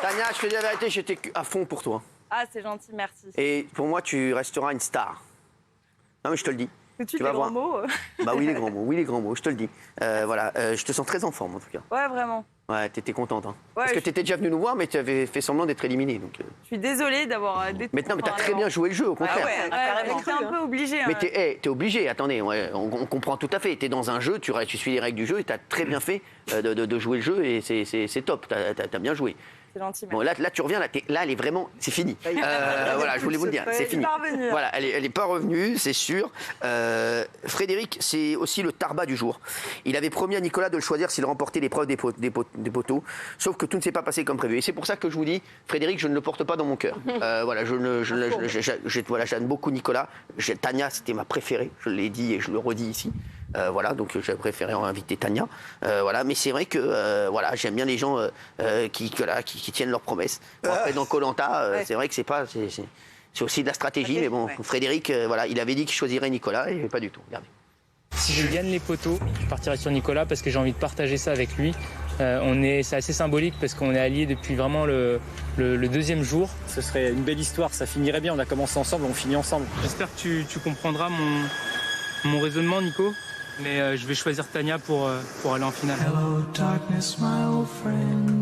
Tania, je te dis la vérité, j'étais à fond pour toi. Ah, c'est gentil, merci. Et pour moi, tu resteras une star. Non, mais je te le dis. Tout de suite, tu vas les grands voir. mots. Bah oui, les grands mots, je te le dis. Voilà, je te sens très en forme en tout cas. Ouais, vraiment. Ouais, t'étais contente. Hein. Ouais, Parce que t'étais déjà venu nous voir, mais tu avais fait semblant d'être éliminé. Donc, Je suis désolée d'avoir détourné. Maintenant, mais t'as très bien joué le jeu, au contraire. J'étais un peu obligée. Mais t'es obligé, attendez, on comprend tout à fait. T'es dans un jeu, tu suis les règles du jeu et t'as très bien fait de jouer le jeu et c'est top, t'as bien joué. C'est gentil. Bon, là, tu reviens, là, elle est vraiment, c'est fini. Voilà, je voulais vous le dire, c'est fini. Voilà, elle n'est pas revenue, c'est sûr. Frédéric, c'est aussi le tarbat du jour. Il avait promis à Nicolas de le choisir s'il remportait l'épreuve des poteaux, sauf que tout ne s'est pas passé comme prévu. Et c'est pour ça que je vous dis, Frédéric, je ne le porte pas dans mon cœur. Voilà, j'aime beaucoup Nicolas. Tania, c'était ma préférée, je l'ai dit et je le redis ici. Voilà, donc j'ai préféré inviter Tania. Voilà, mais c'est vrai que voilà, j'aime bien les gens qui tiennent leurs promesses. Bon, après, dans Koh-Lanta, c'est vrai que c'est aussi de la stratégie, mais bon, Frédéric, voilà, il avait dit qu'il choisirait Nicolas et pas du tout. Regardez. Si je gagne les poteaux, je partirai sur Nicolas parce que j'ai envie de partager ça avec lui. C'est assez symbolique parce qu'on est alliés depuis vraiment le deuxième jour. Ce serait une belle histoire, ça finirait bien. On a commencé ensemble, on finit ensemble. J'espère que tu comprendras mon raisonnement, Nico. Mais je vais choisir Tania pour aller en finale. Hello, darkness, my old friend.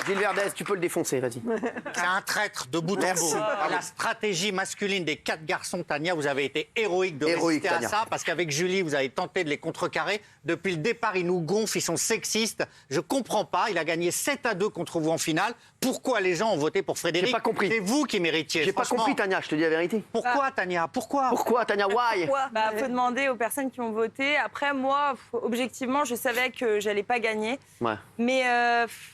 Gilles Verdez, tu peux le défoncer, vas-y. C'est un traître de bout en bout. La stratégie masculine des 4 garçons, Tania, vous avez été héroïque de résister à ça, parce qu'avec Julie, vous avez tenté de les contrecarrer. Depuis le départ, ils nous gonflent, ils sont sexistes. Je comprends pas, il a gagné 7-2 contre vous en finale. Pourquoi les gens ont voté pour Frédéric? J'ai pas compris. C'est vous qui méritiez. J'ai pas compris, Tania, je te dis la vérité. Pourquoi, Tania? Pourquoi, Tania? Why? Bah, faut demander aux personnes qui ont voté. Après, moi, objectivement, je savais que j'allais pas gagner. Ouais. Mais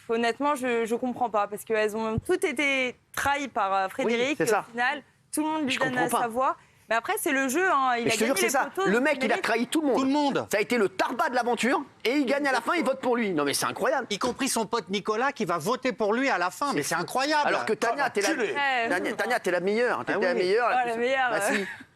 honnêtement, je comprends pas parce qu'elles ont toutes été trahies par Frédéric. Oui, au final, tout le monde lui donne sa voix. Mais après, c'est le jeu. Hein. Je te jure, c'est ça. Le mec, il a trahi tout le monde. Tout le monde. Ça a été le tarbat de l'aventure et il gagne à la fin, il vote pour lui. Non, mais c'est incroyable. Y compris son pote Nicolas qui va voter pour lui à la fin. Mais c'est incroyable. Alors que Tania, t'es la meilleure. T'étais la meilleure. Oh, la meilleure. Bah,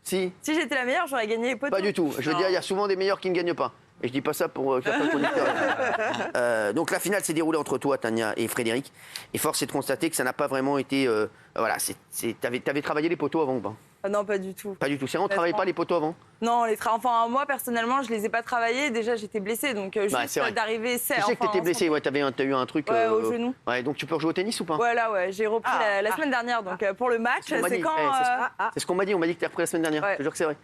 si. Si j'étais la meilleure, j'aurais gagné les poteaux. Pas du tout. Je veux dire, il y a souvent des meilleurs qui ne gagnent pas. Et je dis pas ça pour certains chroniqueurs. Donc la finale s'est déroulée entre toi, Tania et Frédéric. Et force est de constater que ça n'a pas vraiment été... voilà, t'avais travaillé les poteaux avant ou pas? Non, pas du tout. Pas du tout. C'est vrai, on ne travaillait pas les poteaux avant? Non, enfin, moi, personnellement, je les ai pas travaillés. Déjà, j'étais blessée. Donc, juste d'arriver... Tu sais que t'étais blessée, ouais, t'as eu un truc... au genou. Ouais, donc tu peux rejouer au tennis ou pas? Ouais, j'ai repris la semaine dernière. Donc, pour le match, c'est quand... C'est ce qu'on m'a dit. On m'a dit que t'as repris la semaine dernière. Je te jure que c'est vrai.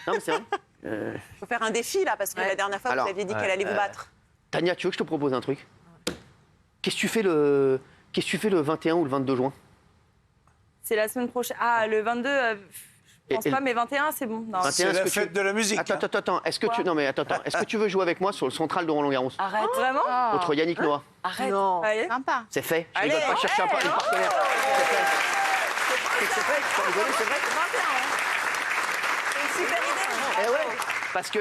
Non, mais c'est vrai. Il faut faire un défi, là, parce que la dernière fois, vous aviez dit qu'elle allait vous battre. Tania, tu veux que je te propose un truc? Qu'est-ce que tu fais le 21 ou le 22 juin? C'est la semaine prochaine. Ah, le 22, je pense pas, mais 21, c'est bon. C'est la fête de la musique. Attends. Est-ce que tu veux jouer avec moi sur le central de Roland-Garros? Arrête. Vraiment? Contre Yannick Noah. Arrête. Non. Allez. Sympa. C'est fait. Je rigole pas, chercher un partenaire. C'est fait, je peux rigoler, c'est vrai. C'est une super idée. Eh ouais. Parce que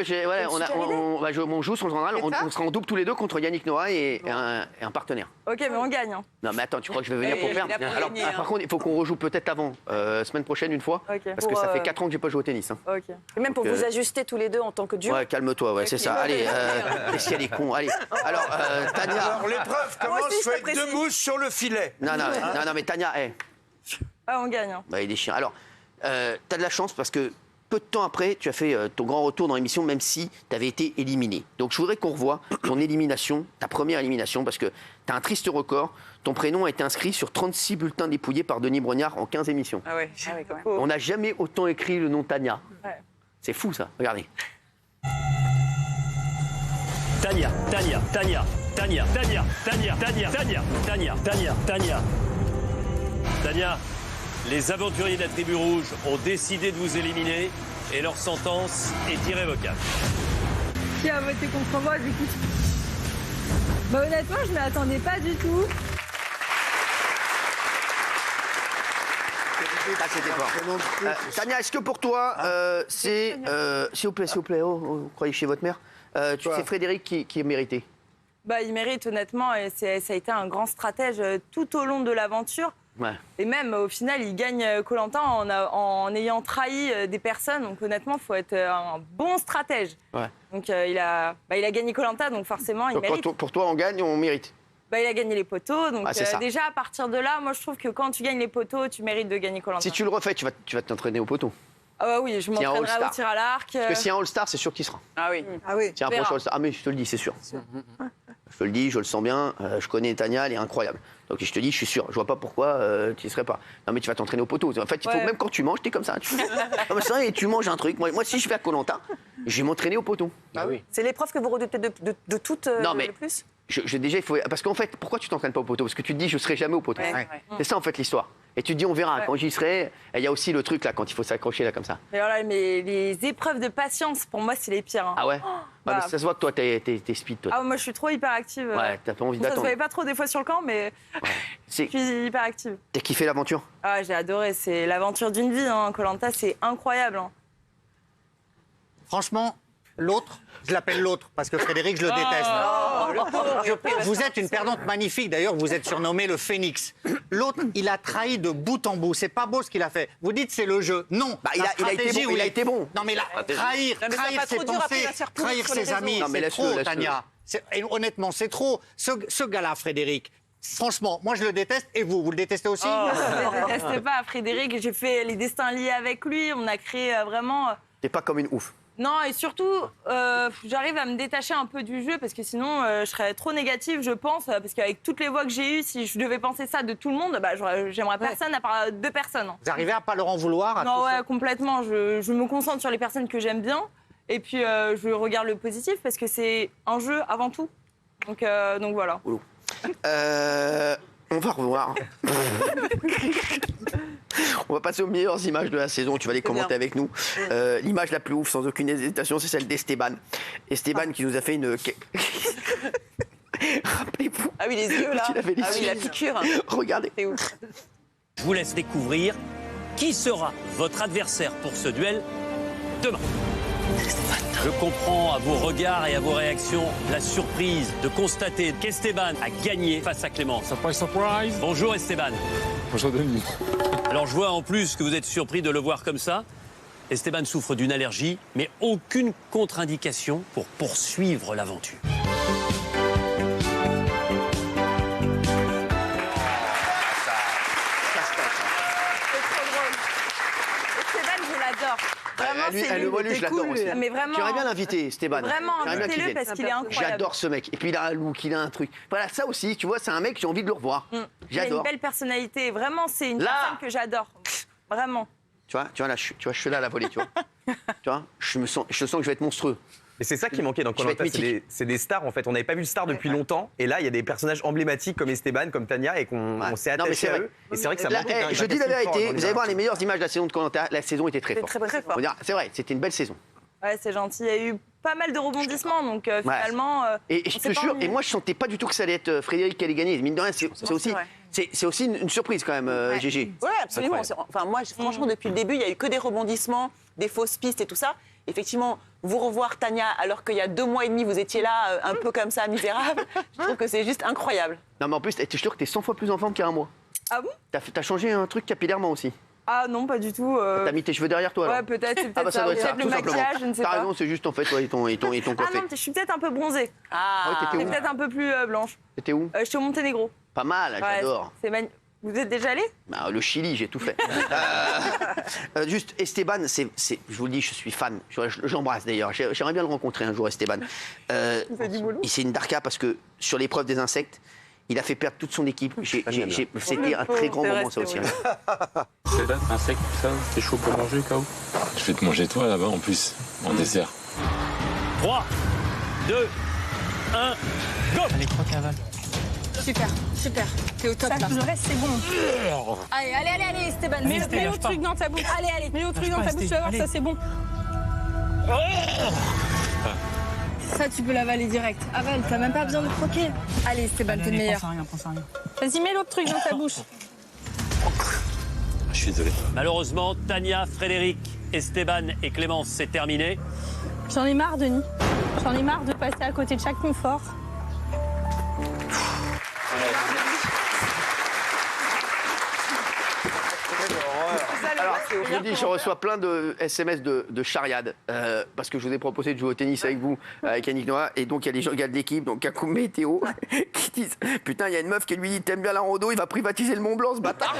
on joue sur le central, on sera en double tous les deux contre Yannick Noah et un partenaire. Ok, mais on gagne. Non, mais attends, tu crois que je vais venir pour perdre? Alors, par contre, il faut qu'on rejoue peut-être avant, semaine prochaine une fois, parce que ça fait 4 ans que j'ai pas joué au tennis. Hein. Ok. Et même pour vous ajuster tous les deux en tant que duo. Ouais, calme-toi, c'est ça. Allez, si elle est con, allez. Alors, Tania. Alors, l'épreuve commence, faut être debout sur le filet. Non, mais Tania, on gagne. Hein. Bah, il est chiant. Alors, t'as de la chance parce que peu de temps après, tu as fait ton grand retour dans l'émission, même si tu avais été éliminé. Donc, je voudrais qu'on revoie ton élimination, ta première élimination, parce que tu as un triste record. Ton prénom a été inscrit sur 36 bulletins dépouillés par Denis Brognard en 15 émissions. Ah ouais, quand même. On n'a jamais autant écrit le nom Tania. Ouais. C'est fou, ça. Regardez. Tania. Tania, les aventuriers de la tribu rouge ont décidé de vous éliminer et leur sentence est irrévocable. Qui a voté contre moi, du coup? Bah, honnêtement, je ne m'y attendais pas du tout. C'était fort. Tania, est-ce que pour toi, c'est... s'il vous plaît, vous croyez chez votre mère, c'est Frédéric qui est mérité? Bah, il mérite, honnêtement, et ça a été un grand stratège tout au long de l'aventure. Ouais. Et même, au final, il gagne Koh-Lanta en ayant trahi des personnes. Donc, honnêtement, il faut être un bon stratège. Ouais. Donc, il a gagné Koh-Lanta, donc forcément, il mérite. Pour toi, on gagne, on mérite. Il a gagné les poteaux. Donc, déjà, à partir de là, moi, je trouve que quand tu gagnes les poteaux, tu mérites de gagner Koh-Lanta. Si tu le refais, tu vas t'entraîner au poteau. Ah oui, je m'entraînerai au tir à l'arc. Parce que s'il y a un All-Star, c'est sûr qu'il sera. Ah oui. S'il y a un prochain All-Star. Ah, mais je te le dis, c'est sûr. Je te le dis, je le sens bien. Je connais Tania, elle est incroyable. Donc je te dis, je suis sûr. Je vois pas pourquoi tu n'y serais pas. Non, mais tu vas t'entraîner au poteau. En fait, il faut même quand tu manges, tu es comme ça. Et tu manges un truc. Moi, si je vais à Koh-Lanta, je vais m'entraîner au poteau. Ah oui. C'est l'épreuve que vous redoutez de toutes le plus. Déjà, il faut. Parce qu'en fait, pourquoi tu t'entraînes pas au poteau? Parce que tu te dis, je serai jamais au poteau. C'est ça, en fait, l'histoire. Et tu te dis, on verra. Quand j'y serai, il y a aussi le truc là, quand il faut s'accrocher là, comme ça. Mais les épreuves de patience, pour moi, c'est les pires. Ah ouais? Mais ça se voit que toi, t'es speed, toi. Ah, moi, je suis trop hyperactive. Ouais, t'as pas envie d'attendre. Ça se voyait pas trop des fois sur le camp, mais je suis hyperactive. T'as kiffé l'aventure? Ah, j'ai adoré. C'est l'aventure d'une vie. Koh-Lanta, c'est incroyable. Franchement, l'autre, je l'appelle l'autre parce que Frédéric, je le déteste. Vous êtes une perdante magnifique. D'ailleurs, vous êtes surnommé le Phénix. L'autre, il a trahi de bout en bout. C'est pas beau ce qu'il a fait. Vous dites c'est le jeu. Non. Il a été bon. Non, mais là, trahir ses pensées, trahir ses amis, c'est trop, Tania. Honnêtement, c'est trop. Ce gars-là, Frédéric, franchement, moi je le déteste. Et vous le détestez aussi? Je ne déteste pas Frédéric. J'ai fait les destins liés avec lui. On a créé vraiment... T'es pas comme une ouf. Non, et surtout, j'arrive à me détacher un peu du jeu parce que sinon, je serais trop négative, je pense. Parce qu'avec toutes les voix que j'ai eues, si je devais penser ça de tout le monde, j'aimerais personne à part 2 personnes. Vous arrivez à pas leur en vouloir? Non, ouais, complètement. Je me concentre sur les personnes que j'aime bien. Et puis, je regarde le positif parce que c'est un jeu avant tout. Donc voilà. On va revoir. On va passer aux meilleures images de la saison. Tu vas les commenter avec nous. L'image la plus ouf, sans aucune hésitation, c'est celle d'Esteban. Esteban qui nous a fait une... Rappelez-vous. Ah oui, les yeux, là. Ah oui, la piqûre. Regardez. C'est ouf. Je vous laisse découvrir qui sera votre adversaire pour ce duel demain. Je comprends à vos regards et à vos réactions la surprise de constater qu'Esteban a gagné face à Clément. Surprise, surprise. Bonjour Esteban. Bonjour Denis. Alors je vois en plus que vous êtes surpris de le voir comme ça. Esteban souffre d'une allergie, mais aucune contre-indication pour poursuivre l'aventure. Vraiment, je l'adore aussi. Mais vraiment, j'aimerais bien l'inviter, Esteban. Vraiment, invitez-le parce qu'il est incroyable. J'adore ce mec. Et puis il a un look, il a un truc. Voilà, ça aussi, tu vois, c'est un mec, j'ai envie de le revoir. Il a une belle personnalité. Vraiment, c'est une personne que j'adore. Vraiment. Tu vois, là, je suis là à la volée, tu vois. Tu vois, je sens que je vais être monstrueux. Et c'est ça qui manquait dans Koh-Lanta, c'est des stars en fait. On n'avait pas vu le star depuis longtemps. Et là, il y a des personnages emblématiques comme Esteban, comme Tania, et qu'on s'est attaché à eux. Et c'est vrai que ça manquait. Je dis la vérité, vous allez voir les meilleures images de la saison de Koh-Lanta. La saison était très forte. Très fort. C'est vrai, c'était une belle saison. Ouais, c'est gentil. Il y a eu pas mal de rebondissements, donc finalement. Et je te jure, et moi je sentais pas du tout que ça allait être Frédéric qui allait gagner. Mine de rien, c'est aussi une surprise quand même, Gégé. Oui, absolument. Enfin, moi, franchement, depuis le début, il n'y a eu que des rebondissements, des fausses pistes et tout ça. Effectivement, vous revoir Tania, alors qu'il y a 2 mois et demi, vous étiez là, un peu comme ça, misérable, je trouve que c'est juste incroyable. Non, mais en plus, je te jure que t'es 100 fois plus en forme qu'il y a un mois. Ah bon? T'as changé un truc capillairement aussi. Ah non, pas du tout. T'as mis tes cheveux derrière toi, alors? Ouais, peut-être, c'est peut-être ça doit être ça, le tout maquillage, simplement. je ne sais pas. T'as raison, c'est juste en fait, ils t'ont coiffé. Ah non, je suis peut-être un peu bronzée. T'étais où? Peut-être un peu plus blanche. T'étais où? J'étais au Monténégro. Pas mal, j'adore. Vous êtes déjà allé? Le Chili, j'ai tout fait. Juste, Esteban, je vous le dis, je suis fan. J'embrasse d'ailleurs. J'aimerais bien le rencontrer un jour, Esteban. C'est une darka parce que sur l'épreuve des insectes, il a fait perdre toute son équipe. C'était un très grand moment, ça aussi. C'est là, insectes, tout ça, c'est chaud pour manger, Kao? Je vais te manger toi là-bas en plus, en dessert. 3, 2, 1, go! Allez, crois cavale. Super. T'es au top là. Le reste, c'est bon. Allez, Esteban. Mets le truc dans ta bouche. Allez. Mets le truc dans ta bouche, tu vas voir, ça c'est bon. Ça, tu peux l'avaler direct. Avale, t'as même pas besoin de croquer. Allez, Esteban, t'es le meilleur. Pense à rien. Vas-y, mets l'autre truc dans ta bouche. Je suis désolé. Malheureusement, Tania, Frédéric, Esteban et Clémence, c'est terminé. J'en ai marre, Denis. J'en ai marre de passer à côté de chaque confort. Alors, je vous dis, je reçois plein de SMS de charriade parce que je vous ai proposé de jouer au tennis avec vous, avec Yannick Noah, et donc il y a des gens de l'équipe, donc Kakoumé et Théo, qui disent putain, il y a une meuf qui lui dit t'aimes bien la rando, il va privatiser le Mont Blanc, ce bâtard.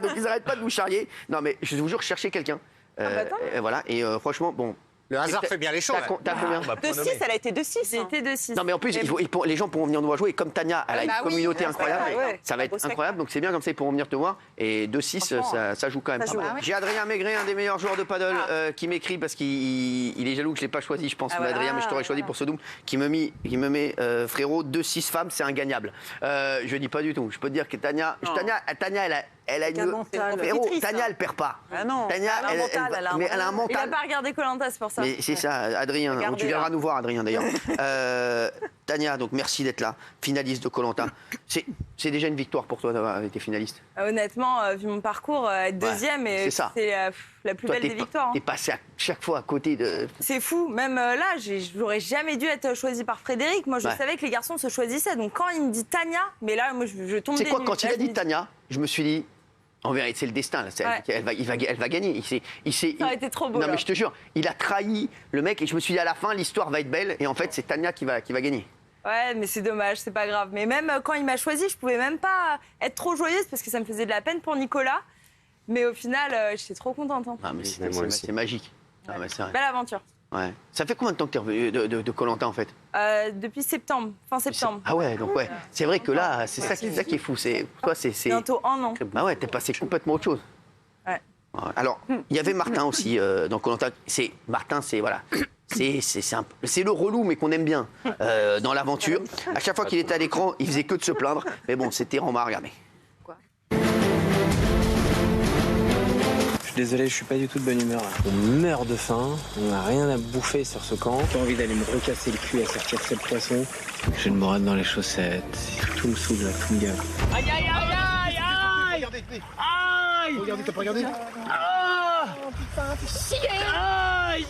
Donc ils n'arrêtent pas de vous charrier. Non, mais je vous jure, cherchez quelqu'un. Voilà, et franchement, bon. Le hasard fait bien les choses. T'as combien? De 6, elle a été de 6. J'ai été de 6. Non, mais en plus, les gens pourront venir nous voir jouer. Et comme Tania, elle a une communauté incroyable, ça va être incroyable. Donc c'est bien, comme ça, ils pourront venir te voir. Et 2-6, ça joue quand même. J'ai Adrien Maigret, un des meilleurs joueurs de paddle, qui m'écrit parce qu'il est jaloux que je ne l'ai pas choisi, je pense, Adrien, mais je t'aurais choisi pour ce double, qui me met frérot, 2-6 femmes, c'est ingagnable. Je dis pas du tout. Je peux te dire que Tania, elle a une. Frérot, Tania, elle perd pas. Ah non. Tania, elle a un mental. Il n'a pas regardé Koh-Lanta, c'est pour ça. Mais c'est ça, Adrien. Tu viendras nous voir, Adrien, d'ailleurs. Tania, donc merci d'être là, finaliste de Koh-Lanta. C'est déjà une victoire pour toi d'avoir été finaliste. Honnêtement, vu mon parcours, être deuxième, c'est la plus belle des victoires. T'es passé à chaque fois à côté de. C'est fou. Même là, j'aurais jamais dû être choisie par Frédéric. Moi, je savais que les garçons se choisissaient. Donc quand il me dit Tania, mais là, moi, je tombe des nues. C'est quoi, quand il a dit Tania, je me suis dit. En vérité, c'est le destin. Là. Elle va gagner. Ça aurait été trop beau. Non, mais je te jure, il a trahi le mec et je me suis dit à la fin, l'histoire va être belle. Et en fait, c'est Tania qui va gagner. Ouais, mais c'est dommage, c'est pas grave. Mais même quand il m'a choisi, je pouvais même pas être trop joyeuse parce que ça me faisait de la peine pour Nicolas. Mais au final, j'étais trop contente. Ah, mais c'est magique. Ouais. Ah, c'est belle aventure. Ouais. Ça fait combien de temps que tu es revenu de Koh-Lanta en fait? Depuis septembre, fin septembre. Ah ouais, donc ouais. C'est vrai que là, c'est ça qui est fou. Toi, c'est bientôt un an. Ah ouais, t'es passé complètement autre chose. Ouais. Alors, il y avait Martin aussi dans Koh-Lanta. Martin, c'est voilà. C'est le relou, mais qu'on aime bien dans l'aventure. À chaque fois qu'il était à l'écran, il faisait que de se plaindre. Mais bon, c'était Roma, regardez. Désolé, je suis pas du tout de bonne humeur. On meurt de faim, on n'a rien à bouffer sur ce camp. J'ai envie d'aller me recasser le cul à sortir cette poisson. J'ai une morade dans les chaussettes, tout me saoule, tout me gave. Aïe aïe aïe aïe aïe. Aïe. Regardez, t'as pas regardé? Ah. Oh putain, t'es chier. Aïe.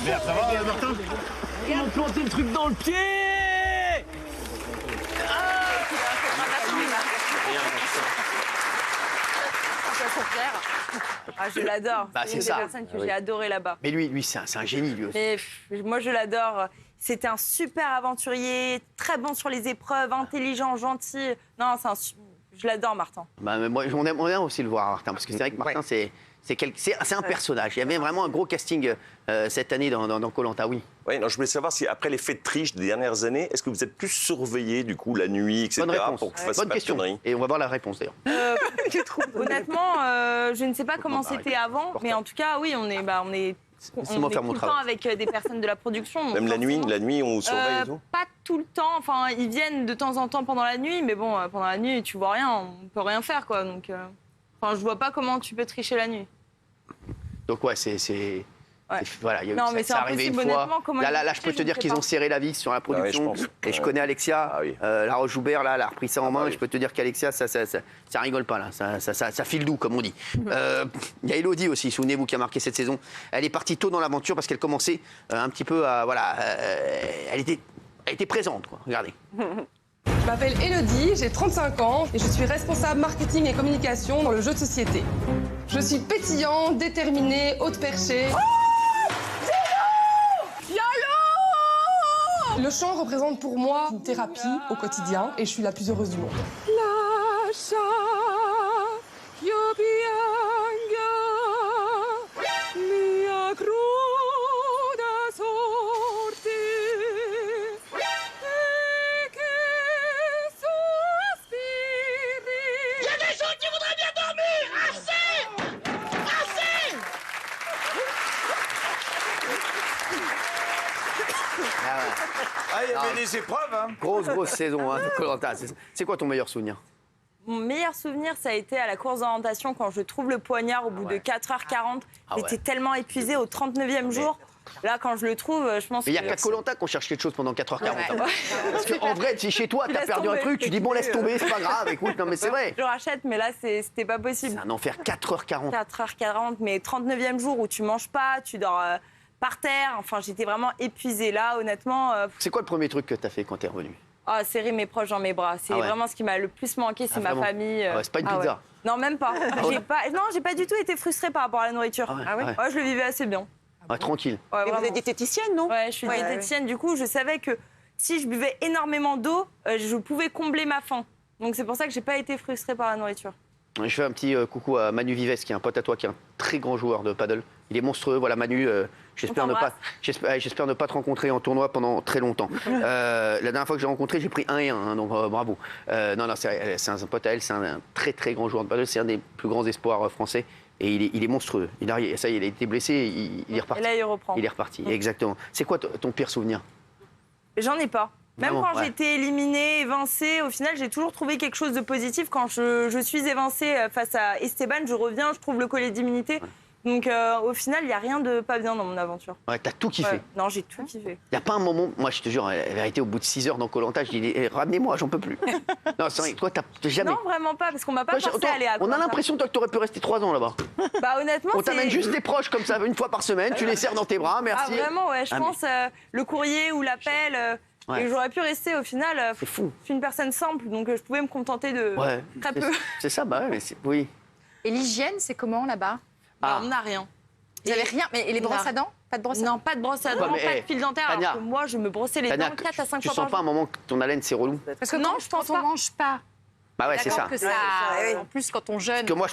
Merde, ça va, Martin? Ils m'ont planté le truc dans le pied. Ah, je l'adore. Bah, c'est une des personnes que j'ai adoré là-bas. Mais lui c'est un génie, lui aussi. Mais, moi, je l'adore. C'était un super aventurier, très bon sur les épreuves, intelligent, gentil. Non, je l'adore, Martin. Bah, moi, on aime aussi le voir, Martin, parce que c'est vrai que Martin, c'est un personnage. Il y avait vraiment un gros casting cette année dans Koh-Lanta, oui. Oui, non, je voulais savoir si après les faits de triche des dernières années, est-ce que vous êtes plus surveillé du coup la nuit, etc. Bonne réponse. Pour que je fasse Bonne pas question. de conneries. Et on va voir la réponse d'ailleurs. Honnêtement, je ne sais pas comment c'était avant, mais en tout cas, oui, on est tout le temps avec des personnes de la production. Même la nuit, on vous surveille et tout? Pas tout le temps. Enfin, ils viennent de temps en temps pendant la nuit, mais bon, pendant la nuit, tu vois rien, on peut rien faire, quoi. Donc, je vois pas comment tu peux tricher la nuit. Donc ouais, voilà, ça arrivé une fois. Là, je peux te dire qu'ils ont serré la vis sur la production. Et je connais Alexia, La Roche-Joubert, là, elle a repris ça en main. Et je peux te dire qu'Alexia, ça rigole pas là, ça file doux comme on dit. Il y a Elodie aussi, souvenez-vous, qui a marqué cette saison. Elle est partie tôt dans l'aventure parce qu'elle commençait un petit peu à elle était présente, quoi. Regardez. Je m'appelle Elodie, j'ai 35 ans et je suis responsable marketing et communication dans le jeu de société. Je suis pétillant, déterminé, haute perchée. Oh, le chant représente pour moi une thérapie au quotidien et je suis la plus heureuse du monde. Il y avait des épreuves. Hein. Grosse saison de Koh-Lanta. C'est quoi ton meilleur souvenir? Mon meilleur souvenir, ça a été à la course d'orientation quand je trouve le poignard au bout de 4h40. J'étais tellement épuisée au 39e jour. Là, quand je le trouve, je pense que... Mais il n'y a qu'à Koh-Lanta qu'on cherche quelque chose pendant 4h40. Parce qu'en vrai, si chez toi, t'as perdu un truc, tu dis bon, laisse tomber, c'est pas grave, écoute, non mais c'est vrai. Je rachète, mais là, c'était pas possible. C'est un enfer, 4h40. 4h40, mais 39e jour où tu manges pas, tu dors par terre. Enfin, j'étais vraiment épuisée là, honnêtement. C'est quoi le premier truc que t'as fait quand t'es revenu? Ah, serrer mes proches dans mes bras. C'est vraiment ce qui m'a le plus manqué, c'est ma famille. C'est pas une pizza. Non, même pas. J'ai pas du tout été frustrée par rapport à la nourriture. Ouais, je le vivais assez bien. Tranquille. Mais vous êtes diététicienne, non? Ouais, je suis diététicienne. Du coup, je savais que si je buvais énormément d'eau, je pouvais combler ma faim. Donc c'est pour ça que j'ai pas été frustrée par la nourriture. Je fais un petit coucou à Manu Vives, qui est un pote à toi, qui est un très grand joueur de paddle. Il est monstrueux. Voilà, Manu, j'espère ne pas te rencontrer en tournoi pendant très longtemps. La dernière fois que j'ai rencontré, j'ai pris 1-1, hein, donc bravo. Non, c'est un pote à elle, c'est un très très grand joueur de paddle. C'est un des plus grands espoirs français. Et il est monstrueux. Ça y est, il a été blessé, il est reparti. Et là, il reprend. Il est reparti, exactement. C'est quoi ton pire souvenir? J'en ai pas. Même quand j'ai été éliminée, évincée, au final, j'ai toujours trouvé quelque chose de positif. Quand je suis évincée face à Esteban, je reviens, je trouve le collier d'immunité. Donc, au final, il n'y a rien de pas bien dans mon aventure. Ouais, t'as tout kiffé. Non, j'ai tout kiffé. Il n'y a pas un moment, moi je te jure, la vérité, au bout de 6 heures dans Koh-Lanta, je dis ramenez-moi, j'en peux plus. Non, c'est vrai, toi, t'as jamais. Non, vraiment pas, parce qu'on m'a pas forcé à aller à Koh-Lanta. On a l'impression, toi, que t'aurais pu rester 3 ans là-bas. Bah, honnêtement, on t'amène juste tes proches comme ça, une fois par semaine, tu les serres dans tes bras, merci. Ah, vraiment, ouais, je pense le courrier ou l'appel. Et j'aurais pu rester au final. C'est fou. Je suis une personne simple, donc je pouvais me contenter de très peu. C'est ça, bah ouais, mais oui. Et l'hygiène, c'est comment là-bas? On n'a rien. Vous n'avez rien? Mais les brosses à dents? Pas de brosses à dents? Non, pas de brosses à dents, pas de fil dentaire. Tania, alors que moi, je me brossais les dents 4 à 5 fois par jour. Tu sens pas un moment que ton haleine, c'est relou? Parce que non, je pense qu'on mange pas. Bah ouais, c'est ça. En plus, quand on jeûne. Parce que moi,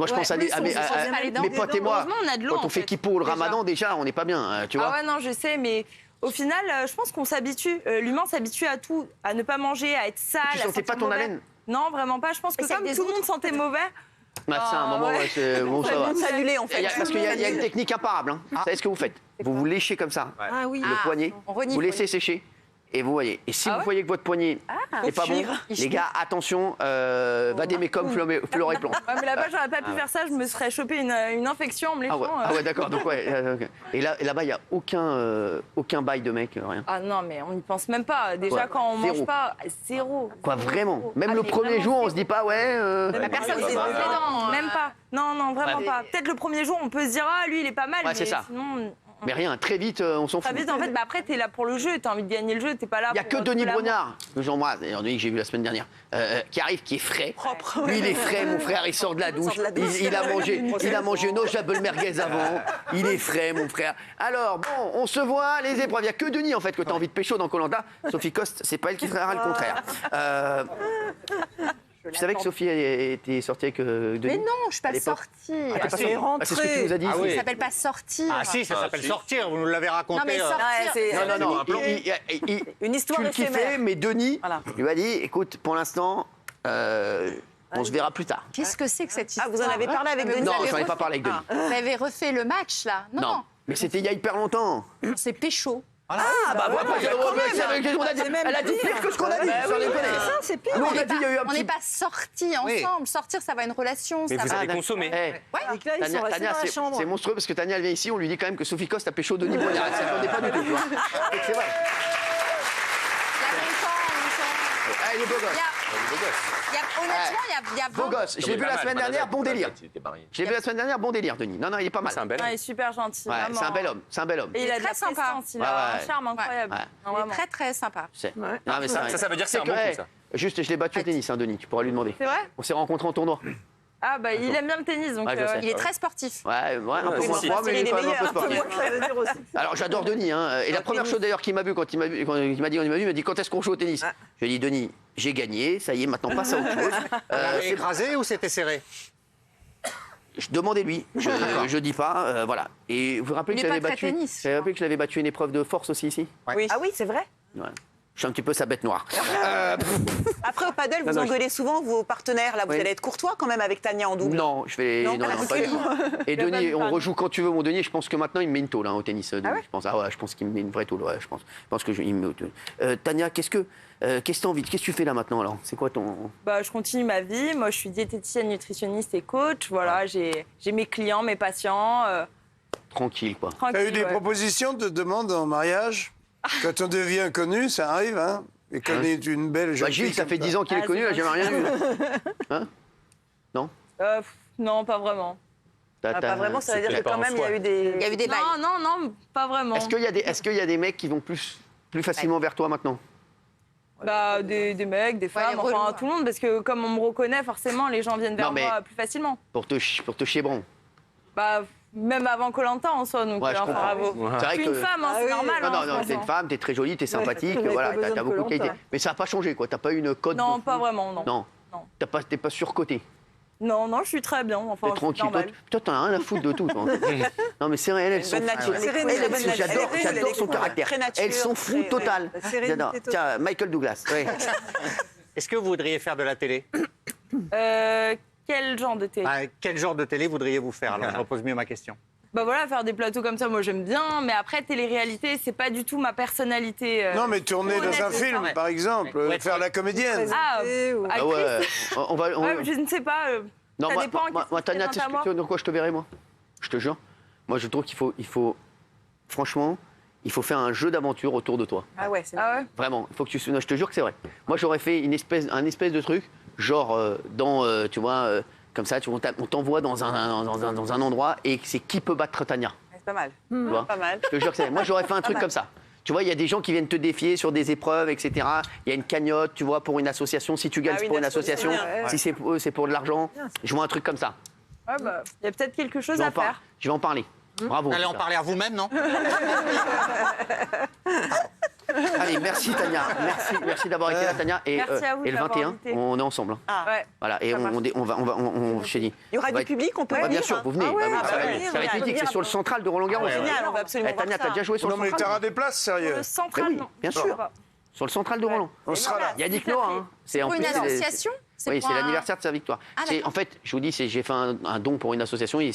je pense à mes potes et moi. Quand on fait kippo le ramadan, déjà, on n'est pas bien, tu vois. Ah ouais, non, je sais, mais au final, je pense qu'on s'habitue. L'humain s'habitue à tout, à ne pas manger, à être sale. Tu sentais pas ton haleine? Non, vraiment pas. Je pense que comme tout le monde sentait mauvais. Bah, c'est un moment, c'est bon, ça va. S'annuler, en fait. Parce qu'il y a une technique imparable. Vous savez ce que vous faites? Vous léchez comme ça, le poignet, vous laissez sécher. Et vous voyez. Et si vous voyez que votre poignet n'est pas bon, les gars, attention, vadémécum floréplan. Mais là-bas, j'aurais pas pu faire ça, je me serais chopé une infection en me léchant. Ah ouais, d'accord. Donc Et là-bas, il n'y a aucun bail de mec, rien. Ah non, mais on n'y pense même pas. Déjà, quand on mange pas, zéro. Quoi, vraiment? Même le premier jour, on se dit pas, La personne s'est dans les dents. Même pas. Non, vraiment pas. Peut-être le premier jour, on peut se dire, ah, lui, il est pas mal. Ouais, c'est ça. Sinon. Mais rien, très vite, on s'en fout. Très vite, en fait, après, t'es là pour le jeu, t'as envie de gagner le jeu, t'es pas là pour... Il n'y a que Denis Brognard, que j'embrasse, d'ailleurs, Denis que j'ai vu la semaine dernière, qui arrive, qui est frais. Propre. Lui, il est frais, mon frère, il sort de la douche. Il a mangé une Jabel merguez avant. Il est frais, mon frère. Alors, bon, on se voit, les épreuves. Il n'y a que Denis, en fait, que t'as envie de pécho dans Koh-Lanta. Sophie Coste, c'est pas elle qui fera le contraire. Tu savais que Sophie était sortie avec Denis? Mais non, je suis pas sortie. C'est ce que tu nous as dit. Ça s'appelle pas sortir. Ah si, ça s'appelle sortir, vous nous l'avez raconté. Non, mais sortir. Non. Une histoire éphémère. Mais Denis lui a dit, écoute, pour l'instant, on se verra plus tard. Qu'est-ce que c'est que cette histoire? Ah, vous en avez parlé avec Denis? Non, je n'en ai pas parlé avec Denis. Vous avez refait le match, là? Non. Mais c'était il y a hyper longtemps. C'est pécho. Ah, bah voilà, elle a dit pire que ce qu'on a dit. C'est pire. Nous, on a dit, il y a eu un petit... On n'est pas sortis ensemble. Sortir, ça va une relation. Mais vous avez consommé. Tania, c'est monstrueux parce que Tania, elle vient ici, on lui dit quand même que Sophie Coste a pécho Denis Brognard. Elle ne s'attendait pas du tout, tu vois. C'est vrai. Il est beau gosse. Honnêtement, il y a beau gosse. Je l'ai vu la semaine dernière, bon délire. Je l'ai vu la semaine dernière, bon délire, Denis. Non, il est pas mal. C'est un bel homme. Il est super gentil. C'est un bel homme. C'est un bel homme. Et il est très sympa. Il a un charme incroyable. Il est très, très sympa. Ça veut dire que c'est un bon coup, ça. Juste, je l'ai battu au tennis, Denis. Tu pourras lui demander. C'est vrai? On s'est rencontrés en tournoi. Ah bah il aime bien le tennis, donc il est très sportif. Ouais, un peu moins froid, mais il est quand même un peu sportif. Alors j'adore Denis, hein. Et la première chose d'ailleurs qu'il m'a vu quand il m'a dit quand est-ce qu'on joue au tennis? Je lui ai dit Denis, j'ai gagné, ça y est, maintenant passe à autre chose. C'est écrasé ou c'était serré? Demandez-lui, je dis pas, voilà. Et vous vous rappelez que je l'avais battu une épreuve de force aussi ici? Oui. Ah oui, c'est vrai? Ouais. Je suis un petit peu sa bête noire. Après, au paddle, vous engueulez souvent vos partenaires. Là, vous allez être courtois quand même avec Tania en double. Non, je vais. Non, pas du tout. Et Denis, on rejoue quand tu veux, mon Denis. Je pense que maintenant, il me met une tôle au tennis. Denis. Je pense qu'il me met une vraie tôle. Je pense que il me met. Tania, qu'est-ce que t'as envie? Qu'est-ce que tu fais là maintenant alors? C'est quoi ton. Bah, je continue ma vie. Moi, je suis diététicienne, nutritionniste et coach. Voilà, j'ai mes clients, mes patients. Tranquille, quoi. T'as eu des propositions de demandes en mariage? Quand on devient connu, ça arrive, hein? Et connaît une belle jeune fille. Gilles, ça fait 10 ans qu'il est connu, là, j'ai rien vu. Hein? Non? Non, pas vraiment. Pas vraiment, ça veut dire que quand même, il y a eu des bails. Non, pas vraiment. Est-ce qu'il y a des mecs qui vont plus facilement vers toi maintenant? Bah, des mecs, des femmes, enfin tout le monde, parce que comme on me reconnaît, forcément, les gens viennent vers moi plus facilement. Pour te chébron. Bah, même avant Koh-Lanta en soi, donc bravo. C'est vrai que... une femme, c'est normal. Non, t'es une femme, t'es très jolie, t'es sympathique, voilà, t'as beaucoup de qualités. Mais ça n'a pas changé, quoi. T'as pas eu une cote. Non, pas vraiment, non. Non. T'es pas surcoté. Non, je suis très bien. Enfin, t'es tranquille. Toi, t'en as rien à foutre de tout. Toi. Non, mais c'est réel, elles sont j'adore son caractère. Elles sont fous total. J'adore. Tiens, Michael Douglas. Est-ce que vous voudriez faire de la télé? Quel genre de télé? Quel genre de télé voudriez-vous faire? Alors, je repose mieux ma question. Bah voilà, faire des plateaux comme ça, moi j'aime bien, mais après, télé-réalité, c'est pas du tout ma personnalité. Non, mais tourner dans un film, par exemple, faire la comédienne. Actrice. Je ne sais pas. Non, moi, Tania, tu sais dans quoi je te verrai, moi? Je te jure. Moi, je trouve qu'il faut, franchement, il faut faire un jeu d'aventure autour de toi. Ah ouais, c'est vrai. Vraiment, il faut que tu... Non, je te jure que c'est vrai. Moi, j'aurais fait un espèce de truc, genre, tu vois... comme ça, on t'envoie dans un endroit et c'est qui peut battre Tania. C'est pas mal. Tu vois Pas mal. Je te jure que c'est vrai. Moi, j'aurais fait un truc comme ça. Tu vois, il y a des gens qui viennent te défier sur des épreuves, etc. Il y a une cagnotte, tu vois, pour une association. Si tu gagnes, c'est pour une association. Si c'est pour de l'argent, je vois un truc comme ça. Il y a peut-être quelque chose à faire. Je vais en parler. Bravo. Allez en parler à vous-même, non? Allez, merci Tania. Merci d'avoir été là, Tania. Et le 21, on est ensemble. Voilà, et on chez dit. Il y aura du public, on peut venir. Bien sûr, vous venez. Ça va être mythique, c'est sur le central de Roland-Garros. Génial, on va absolument. Tania, t'as déjà joué sur le central? Non, mais t'auras des places, sérieux? Le central, non. Bien sûr. Sur le central de Roland. On sera là. Yannick Noah. C'est pour une association? Oui, c'est l'anniversaire de sa victoire. En fait, je vous dis, j'ai fait un don pour une association et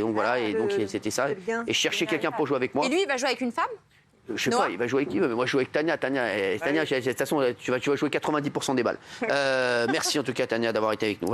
donc voilà, et donc c'était ça. Et je cherchais quelqu'un pour jouer avec moi. Et lui, il va jouer avec une femme? Je sais pas, il va jouer avec qui, mais moi je joue avec Tania. Tania, de toute façon, tu vas jouer 90% des balles. Merci en tout cas, Tania, d'avoir été avec nous.